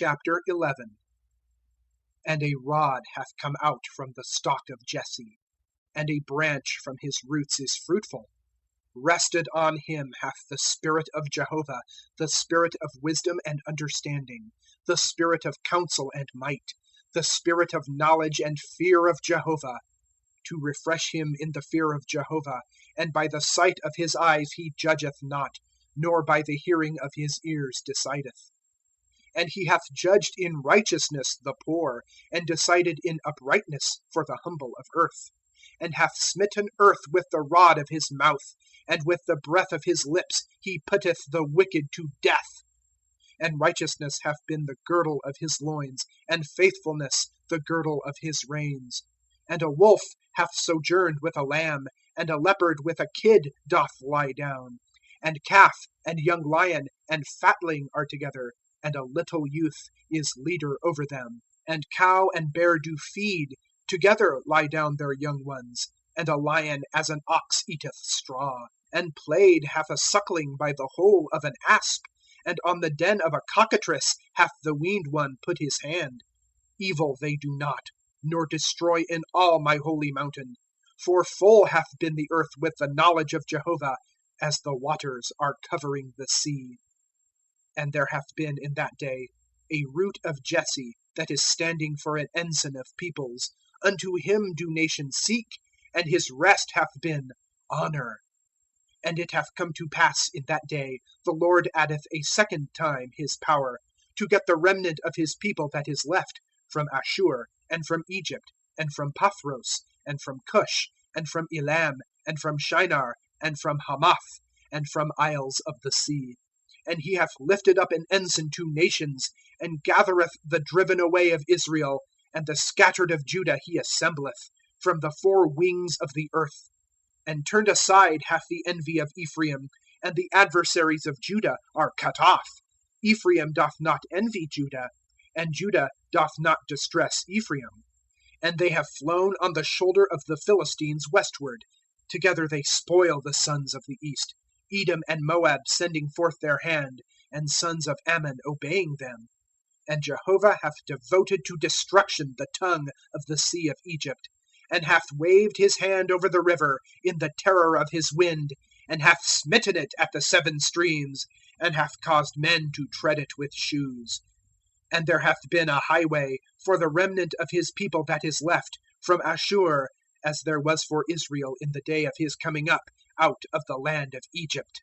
11. And a rod hath come out from the stock of Jesse, and a branch from his roots is fruitful. Rested on him hath the Spirit of Jehovah, the Spirit of wisdom and understanding, the Spirit of counsel and might, the Spirit of knowledge and fear of Jehovah, to refresh him in the fear of Jehovah. And by the sight of his eyes he judgeth not, nor by the hearing of his ears decideth. And he hath judged in righteousness the poor, and decided in uprightness for the humble of earth. And hath smitten earth with the rod of his mouth, and with the breath of his lips he putteth the wicked to death. And righteousness hath been the girdle of his loins, and faithfulness the girdle of his reins. And a wolf hath sojourned with a lamb, and a leopard with a kid doth lie down. And calf, and young lion, and fatling are together, and a little youth is leader over them. And cow and bear do feed, together lie down their young ones. And a lion as an ox eateth straw. And played hath a suckling by the hole of an asp, and on the den of a cockatrice hath the weaned one put his hand. Evil they do not, nor destroy in all my holy mountain. For full hath been the earth with the knowledge of Jehovah, as the waters are covering the sea. And there hath been in that day a root of Jesse, that is standing for an ensign of peoples. Unto him do nations seek, and his rest hath been honor. And it hath come to pass in that day, the Lord addeth a second time his power, to get the remnant of his people that is left, from Ashur, and from Egypt, and from Pathros, and from Cush, and from Elam, and from Shinar, and from Hamath, and from isles of the sea. And he hath lifted up an ensign to nations, and gathereth the driven away of Israel, and the scattered of Judah he assembleth, from the four wings of the earth. And turned aside hath the envy of Ephraim, and the adversaries of Judah are cut off. Ephraim doth not envy Judah, and Judah doth not distress Ephraim. And they have flown on the shoulder of the Philistines westward. Together they spoil the sons of the east, Edom and Moab sending forth their hand, and sons of Ammon obeying them. And Jehovah hath devoted to destruction the tongue of the sea of Egypt, and hath waved his hand over the river in the terror of his wind, and hath smitten it at the seven streams, and hath caused men to tread it with shoes. And there hath been a highway for the remnant of his people that is left, from Ashur, as there was for Israel in the day of his coming up out of the land of Egypt.